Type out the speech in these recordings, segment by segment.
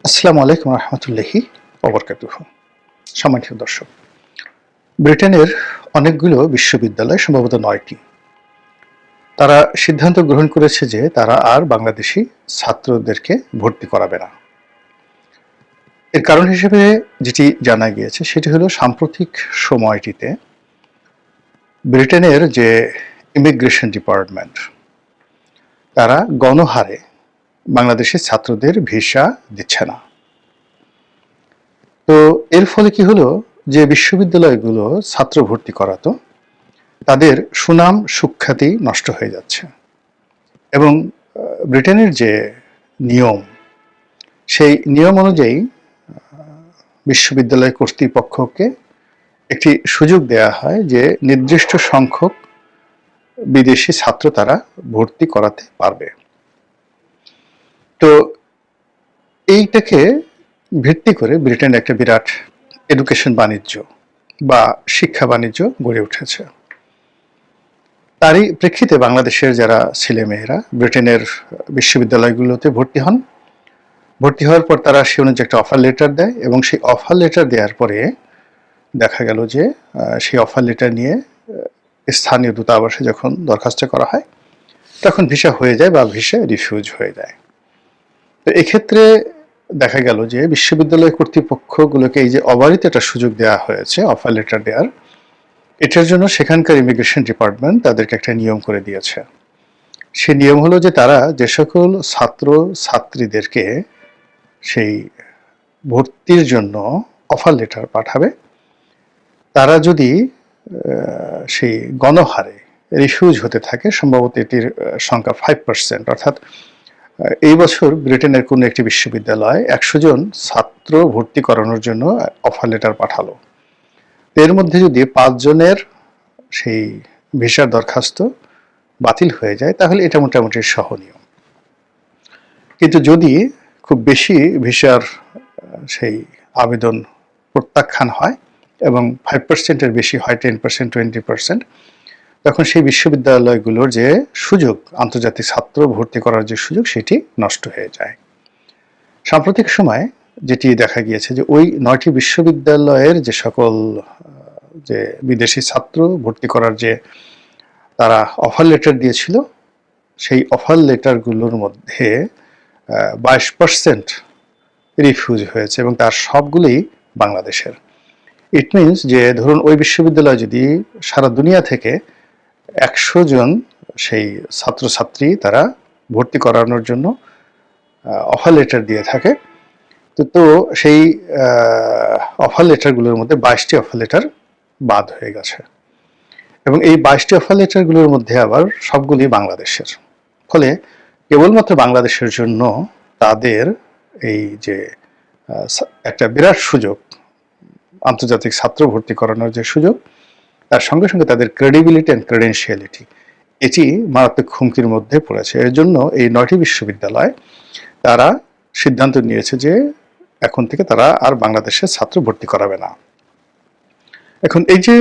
আসসালামু আলাইকুম রহমতুল্লাহি ওবরকাতুহু। সম্মানিত দর্শক, ব্রিটেনের অনেকগুলো বিশ্ববিদ্যালয়, সম্ভবত ৯টি, তারা সিদ্ধান্ত গ্রহণ করেছে যে তারা আর বাংলাদেশি ছাত্রদেরকে ভর্তি করাবে না। এর কারণ হিসেবে যেটি জানা গিয়েছে সেটি হলো সাম্প্রতিক সময়টিতে ব্রিটেনের যে ইমিগ্রেশন ডিপার্টমেন্ট, তারা গণহারে বাংলাদেশি ছাত্রদের ভিসা দিচ্ছে না। তো এর ফলে কি হলো, যে বিশ্ববিদ্যালয়গুলো ছাত্র ভর্তি করাতো তাদের সুনাম সুখ্যাতি নষ্ট হয়ে যাচ্ছে এবং ব্রিটেনের যে নিয়ম, সেই নিয়ম অনুযায়ী বিশ্ববিদ্যালয় কর্তৃপক্ষকে একটি সুযোগ দেয়া হয় যে নির্দিষ্ট সংখ্যক বিদেশি ছাত্র তারা ভর্তি করাতে পারবে। তো এইটাকে ভিত্তি করে ব্রিটেন একটা বিরাট এডুকেশন বাণিজ্য বা শিক্ষা বাণিজ্য গড়ে উঠেছে। তারই প্রেক্ষিতে বাংলাদেশের যারা ছেলেমেয়েরা ব্রিটেনের বিশ্ববিদ্যালয়গুলোতে ভর্তি হন, ভর্তি হওয়ার পর তারা সে অনুযায়ী একটা অফার লেটার দেয় এবং সেই অফার লেটার দেওয়ার পরে দেখা গেল যে সেই অফার লেটার নিয়ে স্থানীয় দূতাবাসে যখন দরখাস্ত করা হয় তখন ভিসা হয়ে যায় বা ভিসা রিফিউজ হয়ে যায়। তো এক্ষেত্রে দেখা গেল যে বিশ্ববিদ্যালয় কর্তৃপক্ষগুলোকে এই যে অবারিত একটা সুযোগ দেওয়া হয়েছে অফার লেটার দেওয়ার, এটার জন্য সেখানকার ইমিগ্রেশন ডিপার্টমেন্ট তাদেরকে একটা নিয়ম করে দিয়েছে। সে নিয়ম হলো যে তারা যে সকল ছাত্র ছাত্রীদেরকে সেই ভর্তির জন্য অফার লেটার পাঠাবে, তারা যদি সেই গণহারে রিফিউজ হতে থাকে, সম্ভবত এটির সংখ্যা 5%, অর্থাৎ এই বছর ব্রিটেনের কোনো একটি বিশ্ববিদ্যালয় 100 জন ছাত্র ভর্তি করানোর জন্য অফার লেটার পাঠালো, এর মধ্যে যদি 5 জনের সেই ভিসার দরখাস্ত বাতিল হয়ে যায় তাহলে এটা মোটামুটি সহনীয়। কিন্তু যদি খুব বেশি ভিসার সেই আবেদন প্রত্যাখ্যান হয় এবং 5%-এর বেশি হয়, 10%, 20%, তখন সেই বিশ্ববিদ্যালয়গুলোর যে সুযোগ, আন্তর্জাতিক ছাত্র ভর্তি করার যে সুযোগ, সেটি নষ্ট হয়ে যায়। সাম্প্রতিক সময়ে যেটি দেখা গিয়েছে যে ওই 9টি বিশ্ববিদ্যালয়ের যে সকল যে বিদেশি ছাত্র ভর্তি করার যে তারা অফার লেটার দিয়েছিল, সেই অফার লেটারগুলোর মধ্যে 22% রিফিউজ হয়েছে এবং তার সবগুলোই বাংলাদেশের। ইট মিনস যে ধরুন ওই বিশ্ববিদ্যালয় যদি সারা দুনিয়া থেকে 100 জন সেই ছাত্রছাত্রী তারা ভর্তি করানোর জন্য অফার লেটার দিয়ে থাকে, তো সেই অফার লেটারগুলোর মধ্যে 22টি অফার লেটার বাদ হয়ে গেছে এবং এই 22টি অফার লেটারগুলোর মধ্যে আবার সবগুলি বাংলাদেশের। ফলে কেবলমাত্র বাংলাদেশের জন্য তাদের এই যে একটা বিরাট সুযোগ, আন্তর্জাতিক ছাত্র ভর্তি করানোর যে সুযোগ, তার সঙ্গে সঙ্গে তাদের ক্রেডিবিলিটি অ্যান্ড ক্রেডেনশিয়ালিটি, এটি মারাত্মক হুমকির মধ্যে পড়েছে। এর জন্য এই 9টি বিশ্ববিদ্যালয় তারা সিদ্ধান্ত নিয়েছে যে এখন থেকে তারা আর বাংলাদেশের ছাত্র ভর্তি করাবে না। এখন এই যে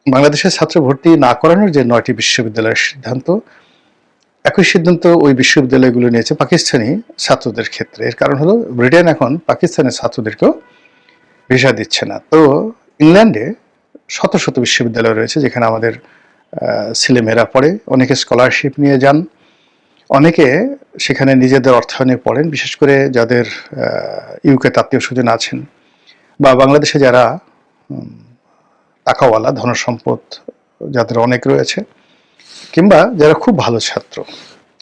বাংলাদেশের ছাত্র ভর্তি না করানোর যে 9টি বিশ্ববিদ্যালয়ের সিদ্ধান্ত, একই সিদ্ধান্ত ওই বিশ্ববিদ্যালয়গুলো নিয়েছে পাকিস্তানি ছাত্রদের ক্ষেত্রে। এর কারণ হলো ব্রিটেন এখন পাকিস্তানের ছাত্রদেরকেও ভিসা দিচ্ছে না। তো ইংল্যান্ডে শত শত বিশ্ববিদ্যালয় রয়েছে যেখানে আমাদের ছেলেমেয়েরা পড়ে, অনেকে স্কলারশিপ নিয়ে যান, অনেকে সেখানে নিজেদের অর্থায়নে পড়েন, বিশেষ করে যাদের ইউকেতে আত্মীয় স্বজন আছেন বা বাংলাদেশে যারা টাকাওয়ালা, ধনসম্পদ যাদের অনেক রয়েছে, কিংবা যারা খুব ভালো ছাত্র,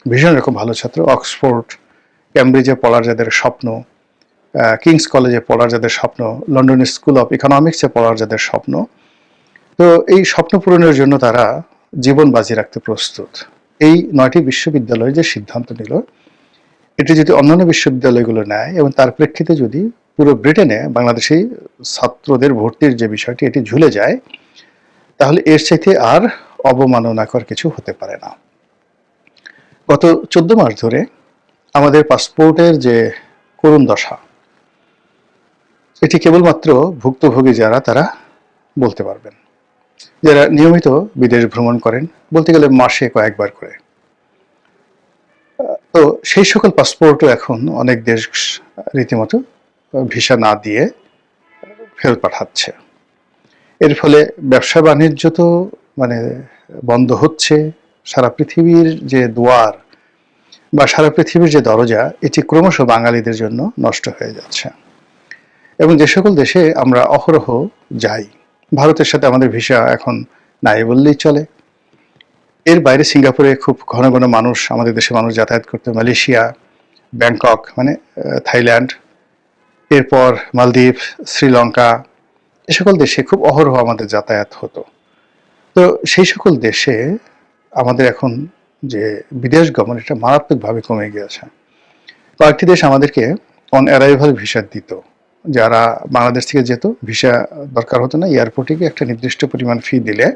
ভীষণ রকম ভালো ছাত্র, অক্সফোর্ড ক্যামব্রিজে পড়ার যাদের স্বপ্ন, কিংস কলেজে পড়ার যাদের স্বপ্ন, লন্ডন স্কুল অফ ইকোনমিক্সে পড়ার যাদের স্বপ্ন, তো এই স্বপ্ন পূরণের জন্য তারা জীবন বাজি রাখতে প্রস্তুত। এই 9টি বিশ্ববিদ্যালয় যে সিদ্ধান্ত নিল, এটি যদি অন্যান্য বিশ্ববিদ্যালয়গুলো নেয় এবং তার প্রেক্ষিতে যদি পুরো ব্রিটেনে বাংলাদেশি ছাত্রদের ভর্তির যে বিষয়টি এটি ঝুলে যায়, তাহলে এর চাইতে আর অবমাননাকর কিছু হতে পারে না। গত 14 মাস ধরে আমাদের পাসপোর্টের যে করুণ দশা, এটি কেবলমাত্র ভুক্তভোগী যারা তারা বলতে পারবেন, যারা নিয়মিত বিদেশ ভ্রমণ করেন, বলতে গেলে মাসে কয়েকবার করে। তো সেই সকল পাসপোর্টও এখন অনেক দেশ রীতিমতো ভিসা না দিয়ে ফেরত পাঠাচ্ছে। এর ফলে ব্যবসা বাণিজ্য তো মানে বন্ধ হচ্ছে, সারা পৃথিবীর যে দুয়ার বা সারা পৃথিবীর যে দরজা এটি ক্রমশ বাঙালিদের জন্য নষ্ট হয়ে যাচ্ছে। এবং যে সকল দেশে আমরা অহরহ যাই, ভারতের সাথে আমাদের ভিসা এখন নাই বললেই চলে। এর বাইরে সিঙ্গাপুরে খুব ঘন ঘন মানুষ, আমাদের দেশে মানুষ যাতায়াত করতে, মালয়েশিয়া, ব্যাংকক মানে থাইল্যান্ড, এরপর মালদ্বীপ, শ্রীলঙ্কা, এ সকল দেশে খুব অহরহ আমাদের যাতায়াত হতো। তো সেই সকল দেশে আমাদের এখন যে বিদেশ গমন এটা মারাত্মকভাবে কমে গিয়েছে। কয়েকটি দেশ আমাদেরকে অন অ্যারাইভাল ভিসা দিত, যারা বাংলাদেশ থেকে যেত ভিসা দরকার হতো না, এয়ারপোর্টে গিয়ে একটা নির্দিষ্ট পরিমাণ ফি দিলে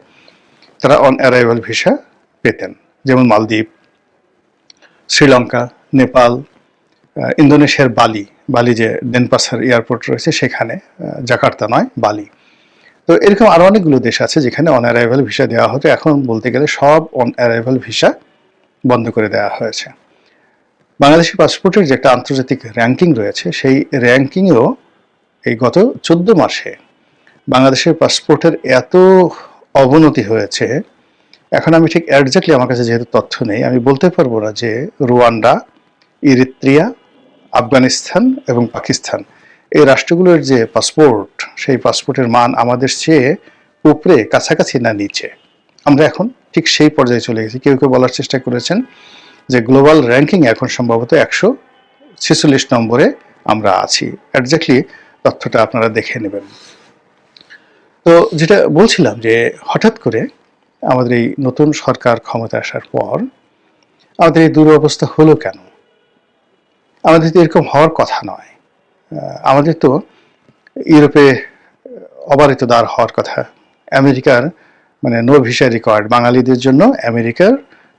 তারা অন অ্যারাইভাল ভিসা পেতেন। যেমন মালদ্বীপ, শ্রীলঙ্কা, নেপাল, ইন্দোনেশিয়ার বালি যে ডেনপাসার এয়ারপোর্ট রয়েছে সেখানে, জাকার্তা নয়, বালি। তো এরকম আরো অনেকগুলো দেশ আছে যেখানে অন অ্যারাইভাল ভিসা দেওয়া হতো। এখন বলতে গেলে সব অন অ্যারাইভাল ভিসা বন্ধ করে দেওয়া হয়েছে। বাংলাদেশি পাসপোর্টের যে একটা আন্তর্জাতিক র্যাঙ্কিং রয়েছে, সেই র্যাঙ্কিংয়েও এই গত 14 মাসে বাংলাদেশের পাসপোর্টের এত অবনতি হয়েছে, এখন আমি ঠিক একজাক্টলি আমার কাছে যেহেতু তথ্য নেই, আমি বলতে পারবো না যে রুয়ান্ডা, ইরিত্রিয়া, আফগানিস্তান এবং পাকিস্তান এই রাষ্ট্রগুলোর যে পাসপোর্ট, সেই পাসপোর্টের মান আমাদের চেয়ে উপরে, কাছাকাছি না নিচে। আমরা এখন ঠিক সেই পর্যায়ে চলে গেছি। কেউ কেউ বলার চেষ্টা করেছেন যে গ্লোবাল র্যাঙ্কিং এখন সম্ভবত 146 নম্বরে আমরা আছি। একজাক্টলি তথ্যটা আপনারা দেখে নেবেন। তো যেটা বলছিলাম যে হঠাৎ করে আমাদের এই নতুন সরকার ক্ষমতা আসার পর আমাদের এই দুরবস্থা হলো কেন? আমাদের তো এরকম হওয়ার কথা নয়। আমাদের তো ইউরোপে অবারিত দ্বার হওয়ার কথা। আমেরিকার মানে নো ভিসা রিকোয়ার্ড, বাঙালিদের জন্য আমেরিকার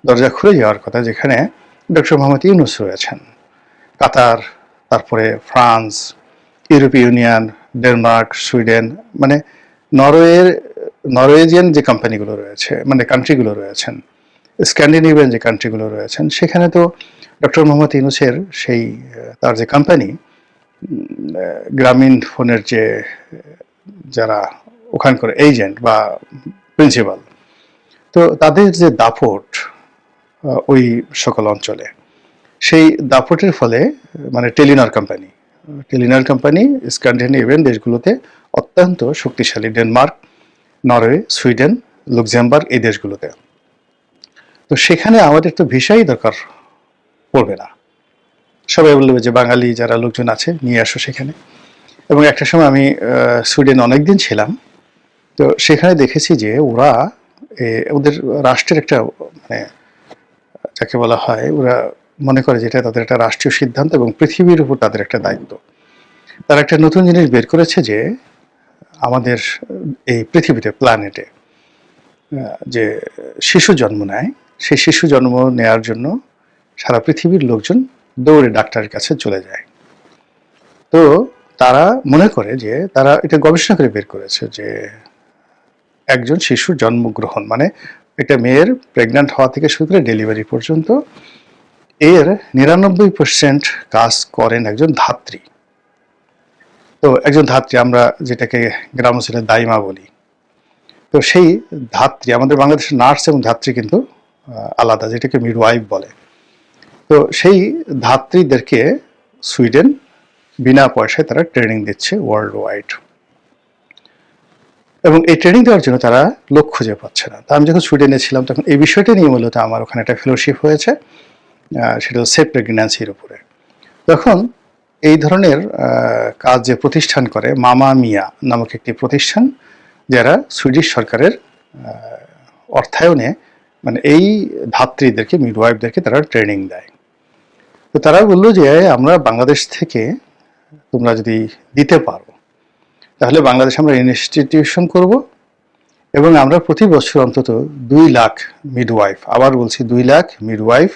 দরজা খুলে যাওয়ার কথা, যেখানে ডক্টর মোহাম্মদ ইউনূস রয়েছেন। কাতার, তারপরে ফ্রান্স, ইউরোপীয় ইউনিয়ন, ডেনমার্ক, সুইডেন, মানে নরওয়েজিয়ান যে কোম্পানিগুলো রয়েছে, মানে কান্ট্রিগুলো রয়েছেন, স্ক্যান্ডিনেভিয়ান যে কান্ট্রিগুলো রয়েছেন, সেখানে তো ডক্টর মোহাম্মদ ইউনূসের সেই তার যে কোম্পানি, গ্রামীণ ফোনের যে যারা ওখানকার এজেন্ট বা প্রিন্সিপাল, তো তাদের যে দাপট ওই সকল অঞ্চলে, সেই দাপটের ফলে মানে টেলিনর কোম্পানি স্ক্যান্ডিনেভিয়ান দেশগুলোতে অত্যন্ত শক্তিশালী, ডেনমার্ক, নরওয়ে, সুইডেন, লুক্সেমবার্গ এই দেশগুলোতে। তো সেখানে আমাদের তো ভিসাই দরকার পড়বে না। সবাই বলবে যে বাঙালি যারা লোকজন আছে নিয়ে আসো সেখানে। এবং একটা সময় আমি সুইডেন অনেকদিন ছিলাম, তো সেখানে দেখেছি যে ওরা ওদের রাষ্ট্রের একটা মানে যাকে বলা হয়, ওরা মনে করে যেটা তাদের একটা রাষ্ট্রীয় সিদ্ধান্ত এবং পৃথিবীর উপর তাদের একটা দায়িত্ব। তারা একটা নতুন জিনিস বের করেছে যে আমাদের এই পৃথিবীতে, প্ল্যানেটে যে শিশু জন্ম নেয়, সেই শিশু জন্ম নেওয়ার জন্য সারা পৃথিবীর লোকজন দৌড়ে ডাক্তারের কাছে চলে যায়। তো তারা মনে করে যে, তারা এটা গবেষণা করে বের করেছে যে একজন শিশুর জন্মগ্রহণ মানে একটা মেয়ের প্রেগন্যান্ট হওয়া থেকে শুরু করে ডেলিভারি পর্যন্ত এর 99% কাজ করেন একজন ধাত্রী। তো একজন ধাত্রী, আমরা যেটাকে গ্রামাঞ্চলে দাইমা বলি, তো সেই ধাত্রী, আমাদের বাংলাদেশের নার্স এবং ধাত্রী কিন্তু আলাদা, যেটাকে মিডওয়াইফ বলে। তো সেই ধাত্রীদেরকে সুইডেন বিনা পয়সায় তারা ট্রেনিং দিচ্ছে ওয়ার্ল্ড ওয়াইড, এবং এই ট্রেনিং দেওয়ার জন্য তারা লোক খুঁজে পাচ্ছে না। তা আমি যখন সুইডেনে ছিলাম তখন এই বিষয়টা নিয়ে মূলত আমার ওখানে একটা ফেলোশিপ হয়েছে, সেটা সেফ প্রেগন্যান্সির উপরে। তখন এই ধরনের কাজ যে প্রতিষ্ঠান করে, মামা মিয়া নামক একটি প্রতিষ্ঠান, যারা সুইডিশ সরকারের অর্থায়নে মানে এই ধাত্রীদেরকে, মিডওয়াইফদেরকে তারা ট্রেনিং দেয়। তো তারা বললো যে আমরা বাংলাদেশ থেকে তোমরা যদি দিতে পারো তাহলে বাংলাদেশে আমরা ইনস্টিটিউশন করব এবং আমরা প্রতি বছর অন্তত 2 লাখ মিডওয়াইফ, আবার বলছি 2 লাখ মিডওয়াইফ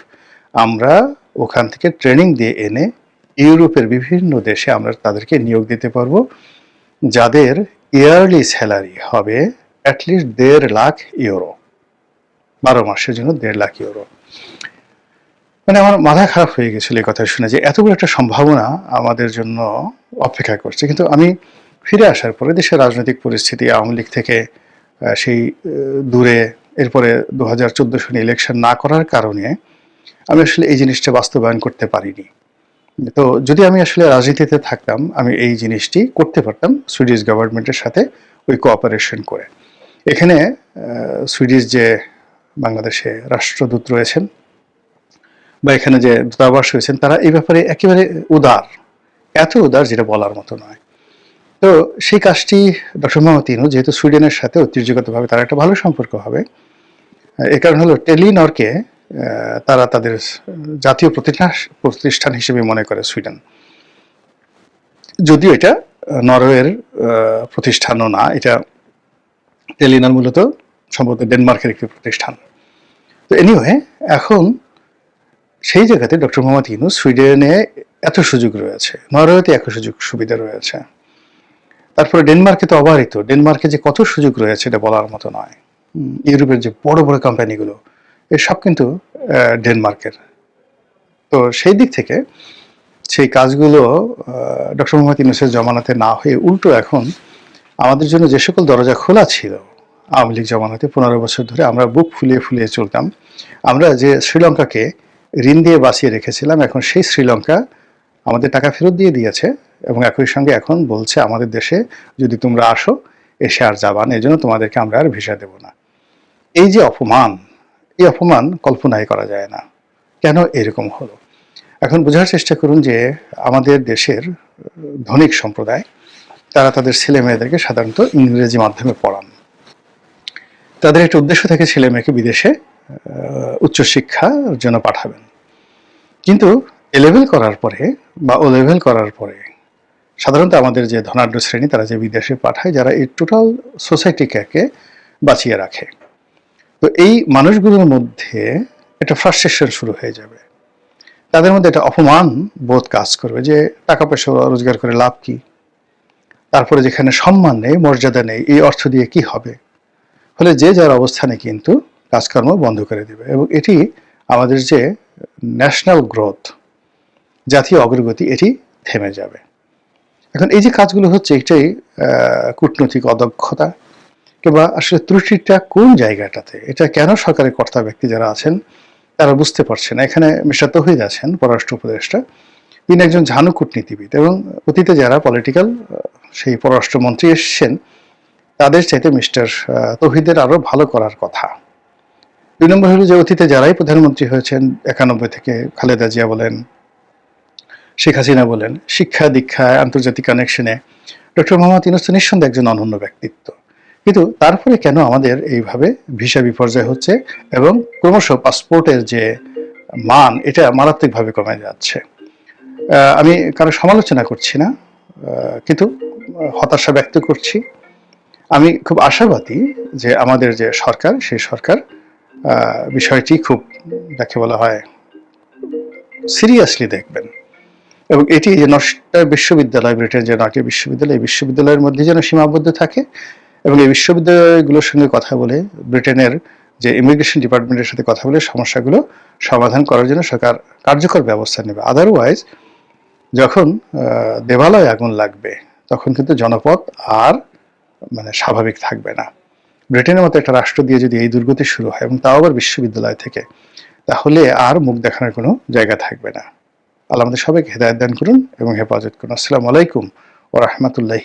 আমরা ওখান থেকে ট্রেনিং দিয়ে এনে ইউরোপের বিভিন্ন দেশে আমরা তাদেরকে নিয়োগ দিতে পারবো, যাদের ইয়ারলি স্যালারি হবে অ্যাটলিস্ট 1.5 লাখ ইউরো, 12 মাসের জন্য 1.5 লাখ ইউরো। মানে আমার মাথা খারাপ হয়ে গেছিল এই কথা শুনে যে এত বড় একটা সম্ভাবনা আমাদের জন্য অপেক্ষা করছে। কিন্তু আমি ফিরে আসার পরে দেশের রাজনৈতিক পরিস্থিতি আওয়ামী লীগ থেকে সেই দূরে, এরপরে 2014 সনে ইলেকশন না করার কারণে আমি আসলে এই জিনিসটা বাস্তবায়ন করতে পারিনি। তো যদি আমি আসলে রাজনীতিতে থাকতাম, আমি এই জিনিসটি করতে পারতাম সুইডিশ গভর্নমেন্টের সাথে ওই কোঅপারেশন করে। এখানে সুইডিশ যে বাংলাদেশে রাষ্ট্রদূত রয়েছেন বা এখানে যে দূতাবাস রয়েছেন, তারা এই ব্যাপারে একেবারে উদার, এত উদার যেটা বলার মতো নয়। তো সেই কাজটি ডক্টর মোহাম্মদ ইউনূস, যেহেতু সুইডেনের সাথে ঐতিহ্যগতভাবে তার একটা ভালো সম্পর্ক হবে, এ কারণ হলো টেলিনরকে তারা তাদের জাতীয় প্রতিষ্ঠান হিসেবে মনে করে সুইডেন, যদিও এটা নরওয়ের প্রতিষ্ঠানও না। এটা টেলিনর মূলত সম্ভবত ডেনমার্কের একটি প্রতিষ্ঠান। তো এনিওয়ে, এখন সেই জায়গাতে ডক্টর মোহাম্মদ ইউনূস সুইডেনে এত সুযোগ রয়েছে, নরওয়েতে এত সুযোগ সুবিধা রয়েছে, তারপরে ডেনমার্কে তো অবারিত। ডেনমার্কে যে কত সুযোগ রয়েছে এটা বলার মতো নয়। ইউরোপের যে বড় বড় কোম্পানিগুলো, এসব কিন্তু ডেনমার্কের। তো সেই দিক থেকে সেই কাজগুলো ডক্টর মোহাম্মদ ইউনূসের জমানাতে না হয়ে উল্টো এখন আমাদের জন্য যে সকল দরজা খোলা ছিল আওয়ামী লীগ জমানাতে 15 বছর ধরে আমরা বুক ফুলিয়ে ফুলিয়ে চলতাম, আমরা যে শ্রীলঙ্কাকে ঋণ দিয়ে বাঁচিয়ে রেখেছিলাম, এখন সেই শ্রীলঙ্কা আমাদের টাকা ফেরত দিয়ে দিয়েছে এবং একই সঙ্গে এখন বলছে আমাদের দেশে যদি তোমরা আসো এসে আর যাবা না, এই জন্য তোমাদেরকে আমরা আর ভিসা দেব না। এই যে অপমান, এই অপমান কল্পনাই করা যায় না। কেন এরকম হলো? এখন বোঝার চেষ্টা করুন যে আমাদের দেশের ধনিক সম্প্রদায়, তারা তাদের ছেলে মেয়েদেরকে সাধারণত ইংরেজি মাধ্যমে পড়ান। তাদের একটা উদ্দেশ্য থাকে ছেলে মেয়েকে বিদেশে উচ্চশিক্ষার জন্য পাঠাবেন। কিন্তু এ লেভেল করার পরে বা ও লেভেল করার পরে সাধারণত আমাদের যে ধনাঢ্য শ্রেণী, তারা যে বিদেশে পাঠায়, যারা এই টোটাল সোসাইটিকে বাঁচিয়ে রাখে। তো এই মানুষগুলোর মধ্যে একটা ফ্রাস্ট্রেশন শুরু হয়ে যাবে, তাদের মধ্যে একটা অপমান বোধ কাজ করবে যে টাকা পয়সা রোজগার করে লাভ কি, তারপরে যেখানে সম্মান নেই, মর্যাদা নেই, এই অর্থ দিয়ে কি হবে। ফলে যে যার অবস্থানে কিন্তু কাজকর্ম বন্ধ করে দেবে এবং এটি আমাদের যে ন্যাশনাল গ্রোথ, জাতীয় অগ্রগতি, এটি থেমে যাবে। এখন এই যে কাজগুলো হচ্ছে, এটাই কূটনৈতিক অদক্ষতা কিংবা আসলে ত্রুটিটা কোন জায়গাটাতে, এটা কেন সরকারের কর্তা ব্যক্তি যারা আছেন তারা বুঝতে পারছে না। এখানে মিস্টার তৌহিদ আছেন, পররাষ্ট্র উপদেষ্টা, তিনি একজন ঝানু কূটনীতিবিদ এবং অতীতে যারা পলিটিক্যাল সেই পররাষ্ট্রমন্ত্রী এসেছেন, তাদের চাইতে মিস্টার তৌহিদের আরো ভালো করার কথা। 2 নম্বর হলো যে অতীতে যারাই প্রধানমন্ত্রী হয়েছেন, 91 থেকে খালেদা জিয়া বলেন, শেখ হাসিনা বলেন, শিক্ষা দীক্ষায় আন্তর্জাতিক কানেকশনে ডক্টর মোহাম্মদ ইউনূস নিঃসন্দেহে একজন অনন্য ব্যক্তিত্ব। কিন্তু তারপরে কেন আমাদের এইভাবে ভিসা বিপর্যয় হচ্ছে এবং ক্রমশ পাসপোর্টের যে মান, এটা মারাত্মকভাবে কমে যাচ্ছে। আমি কারো সমালোচনা করছি না, কিন্তু হতাশা ব্যক্ত করছি। আমি খুব আশাবাদী যে আমাদের যে সরকার, সেই সরকার বিষয়টি খুব, যাকে বলা হয়, সিরিয়াসলি দেখবেন এবং এটি যে 9টা বিশ্ববিদ্যালয়, ব্রিটেন যে 9টি বিশ্ববিদ্যালয়, এই বিশ্ববিদ্যালয়ের মধ্যে যেন সীমাবদ্ধ থাকে এবং এই বিশ্ববিদ্যালয়গুলোর সঙ্গে কথা বলে, ব্রিটেনের যে ইমিগ্রেশন ডিপার্টমেন্টের সাথে কথা বলে সমস্যাগুলো সমাধান করার জন্য সরকার কার্যকর ব্যবস্থা নেবে। আদারওয়াইজ যখন দেবালয়ে আগুন লাগবে, তখন কিন্তু জনপদ আর মানে স্বাভাবিক থাকবে না। ব্রিটেনের মতো একটা রাষ্ট্র দিয়ে যদি এই দুর্গতি শুরু হয় এবং তাও আবার বিশ্ববিদ্যালয় থেকে, তাহলে আর মুখ দেখানোর কোনো জায়গা থাকবে না। আল্লাহ আমাদের সবাইকে হেদায়েত দান করুন এবং হেফাজত করুন। আসসালামু আলাইকুম ওয়া রাহমাতুল্লাহি